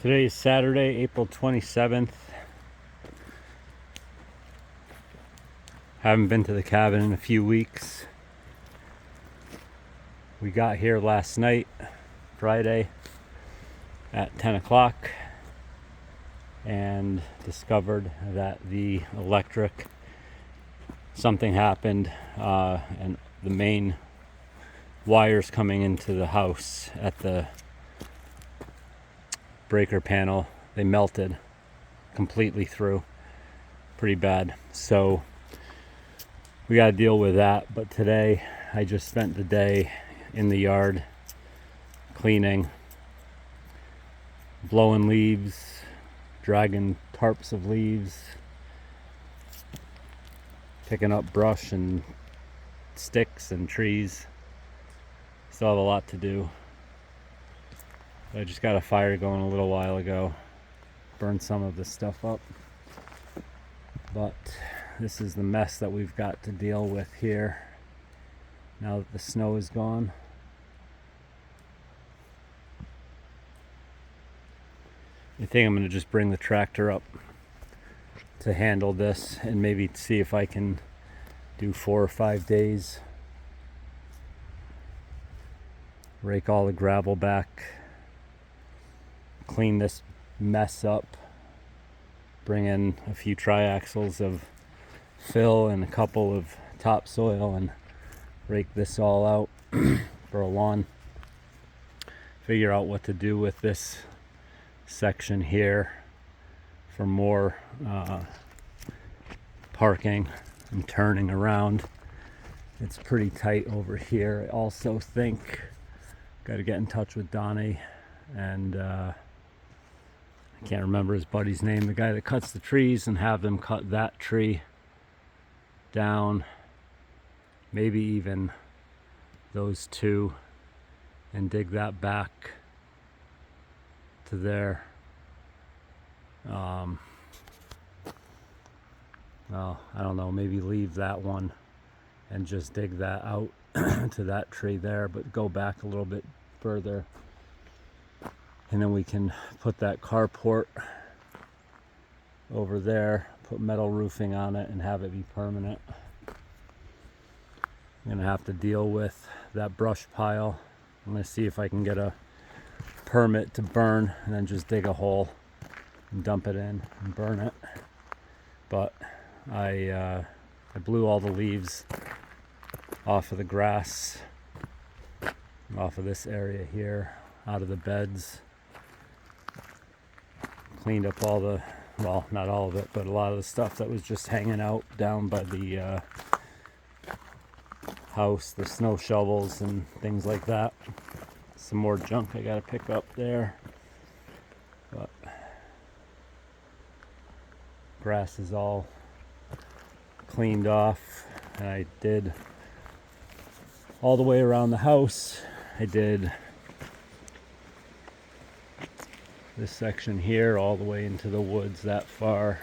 Today is Saturday, April 27th. Haven't been to the cabin in a few weeks. We got here last night, Friday, at 10 o'clock and discovered that the electric, something happened, and the main wires coming into the house at the breaker panel, they melted completely through. Pretty bad. So we got to deal with that. But today I just spent the day in the yard cleaning, blowing leaves, dragging tarps of leaves, picking up brush and sticks and trees. Still have a lot to do. I just got a fire going a little while ago, burned some of this stuff up, but this is the mess that we've got to deal with here now that the snow is gone. I think I'm going to just bring the tractor up to handle this and maybe see if I can do 4 or 5 days, rake all the gravel back, clean this mess up, bring in a few triaxles of fill and a couple of topsoil and rake this all out for a lawn. Figure out what to do with this section here for more parking and turning around. It's pretty tight over here. I also think got to get in touch with Donnie and I can't remember his buddy's name, the guy that cuts the trees, and have them cut that tree down, maybe even those two, and dig that back to there. Well, I don't know, maybe leave that one and just dig that out to that tree there, but go back a little bit further. And then we can put that carport over there, put metal roofing on it, and have it be permanent. I'm gonna have to deal with that brush pile. I'm gonna see if I can get a permit to burn and then just dig a hole and dump it in and burn it. But I blew all the leaves off of the grass, off of this area here, out of the beds. Cleaned up all the, well, not all of it, but a lot of the stuff that was just hanging out down by the house, the snow shovels and things like that. Some more junk I gotta pick up there, but grass is all cleaned off, and I did all the way around the house. I did this section here all the way into the woods that far.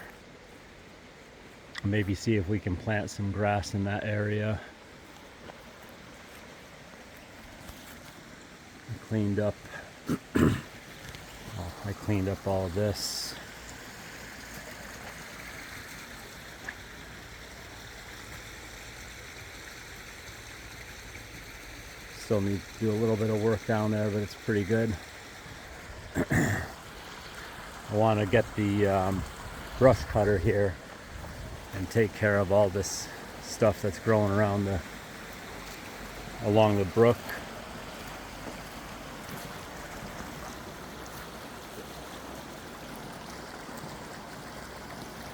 Maybe see if we can plant some grass in that area. I cleaned up all of this. Still need to do a little bit of work down there, but it's pretty good. I want to get the brush cutter here and take care of all this stuff that's growing around along the brook.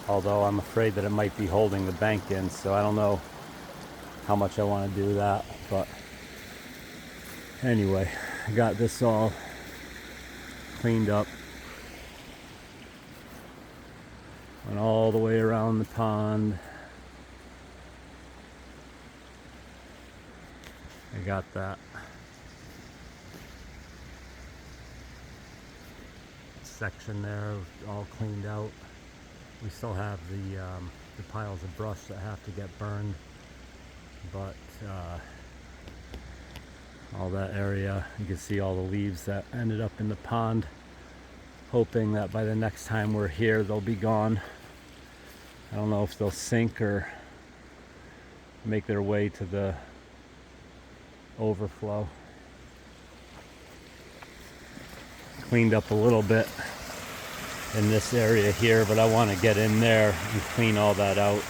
Although I'm afraid that it might be holding the bank in, so I don't know how much I want to do that. But anyway, I got this all cleaned up. Went all the way around the pond. I got that. Section there all cleaned out. We still have the piles of brush that have to get burned, but all that area, you can see all the leaves that ended up in the pond. hoping that by the next time we're here they'll be gone. I don't know if they'll sink or make their way to the overflow. Cleaned up a little bit in this area here, but I want to get in there and clean all that out.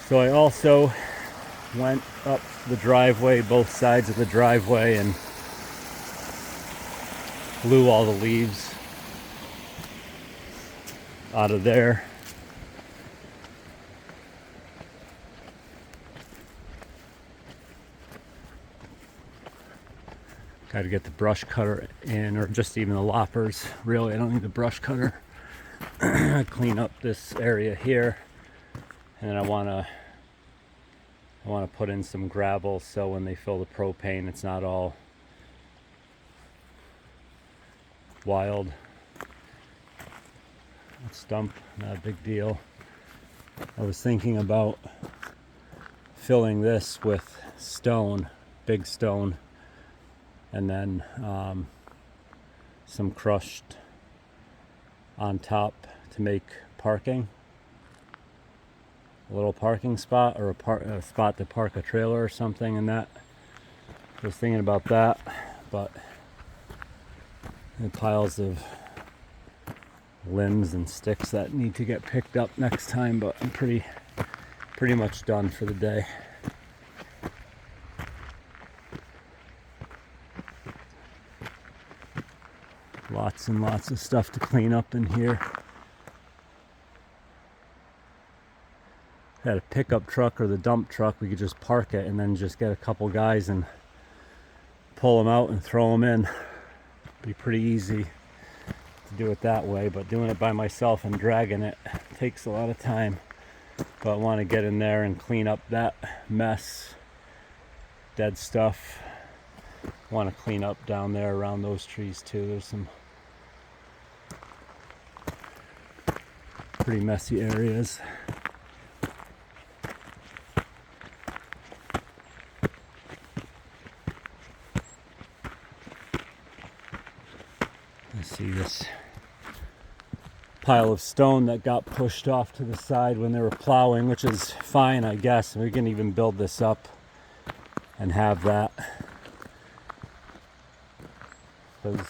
So I also went up the driveway, both sides of the driveway, and blew all the leaves out of there. Got to get the brush cutter in, or just even the loppers. Really, I don't need the brush cutter. Clean up this area here, and then I want to put in some gravel so when they fill the propane it's not all wild. A stump, not a big deal. I was thinking about filling this with stone, big stone, and then some crushed on top to make parking. A little parking spot, or a spot to park a trailer or something, and that. I was thinking about that, but the piles of limbs and sticks that need to get picked up next time, but I'm pretty much done for the day. Lots and lots of stuff to clean up in here. Had a pickup truck or the dump truck, we could just park it and then just get a couple guys and pull them out and throw them in. Be pretty easy to do it that way, but doing it by myself and dragging it takes a lot of time. But I want to get in there and clean up that mess, dead stuff. I want to clean up down there around those trees too. There's some pretty messy areas. See this pile of stone that got pushed off to the side when they were plowing, which is fine, I guess. We can even build this up and have that, because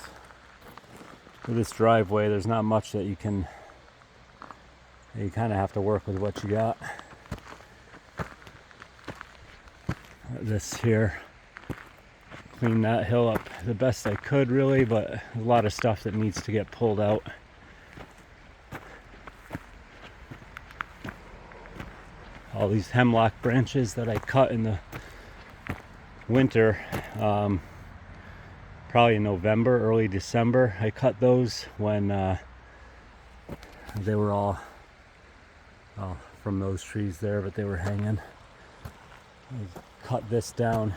for this driveway there's not much that you kind of have to work with what you got. This here, clean that hill up the best I could, really, but a lot of stuff that needs to get pulled out. All these hemlock branches that I cut in the winter, probably in November, early December. I cut those when they were all from those trees there, but they were hanging. I cut this down,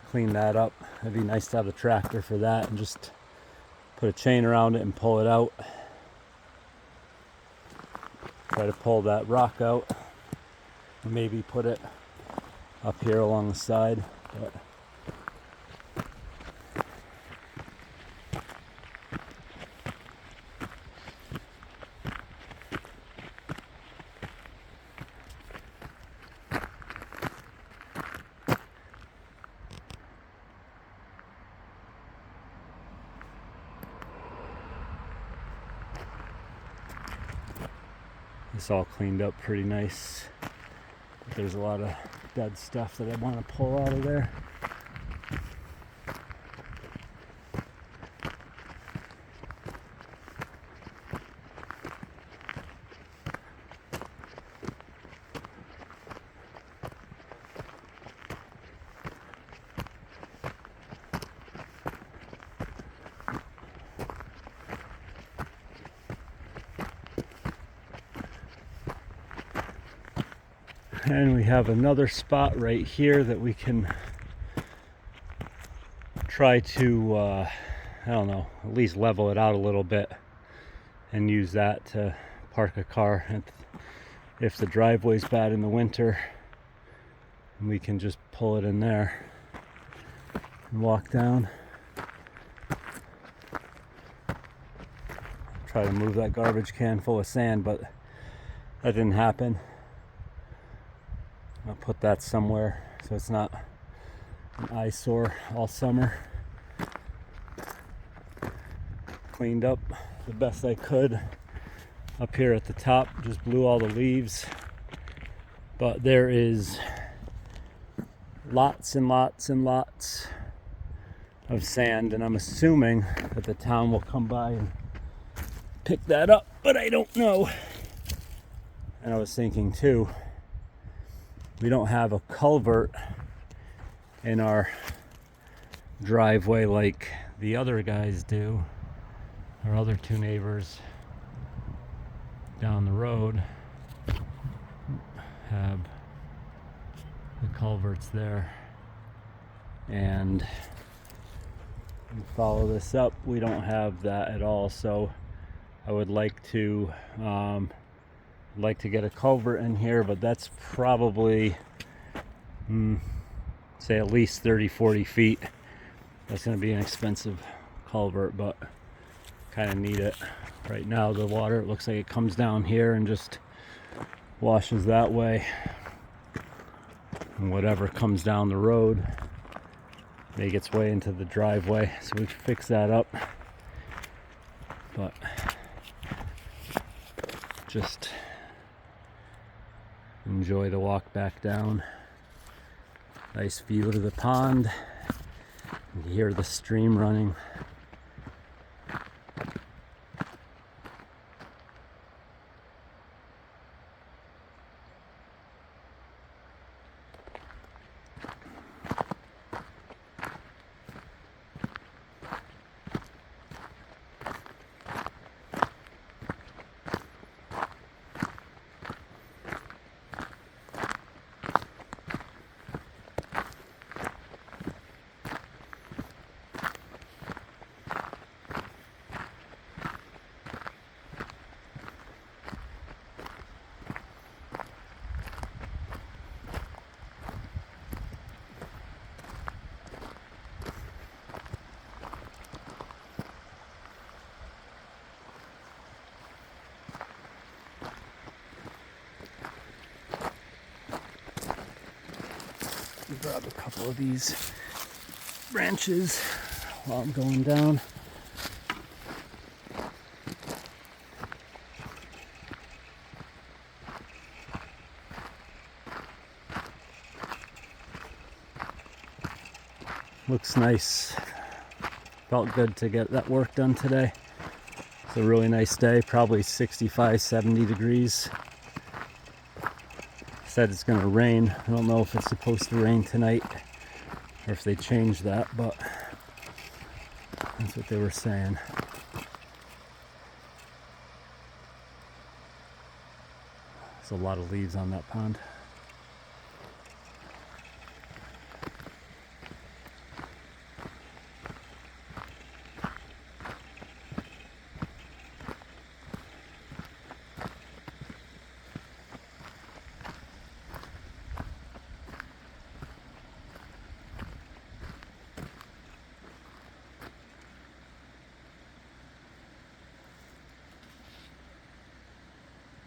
clean that up. It'd be nice to have a tractor for that and just put a chain around it and pull it out. Try to pull that rock out, maybe put it up here along the side, but it's all cleaned up pretty nice. But there's a lot of dead stuff that I want to pull out of there. And we have another spot right here that we can try to, I don't know, at least level it out a little bit and use that to park a car. If the driveway's bad in the winter, we can just pull it in there and walk down. Try to move that garbage can full of sand, but that didn't happen. I'll put that somewhere so it's not an eyesore all summer. Cleaned up the best I could up here at the top, just blew all the leaves, but there is lots and lots and lots of sand, and I'm assuming that the town will come by and pick that up, but I don't know. And I was thinking too, we don't have a culvert in our driveway like the other guys do. Our other two neighbors down the road have the culverts there. And you follow this up, we don't have that at all. So I would like to get a culvert in here, but that's probably say at least 30-40 feet. That's going to be an expensive culvert, but kind of need it. Right now the water, it looks like it comes down here and just washes that way, and whatever comes down the road make its way into the driveway, so we can fix that up. But just enjoy the walk back down. Nice view to the pond. You hear the stream running. Grab a couple of these branches while I'm going down. Looks nice. Felt good to get that work done today. It's a really nice day, probably 65-70 degrees. Said it's going to rain. I don't know if it's supposed to rain tonight or if they changed that, but that's what they were saying. There's a lot of leaves on that pond.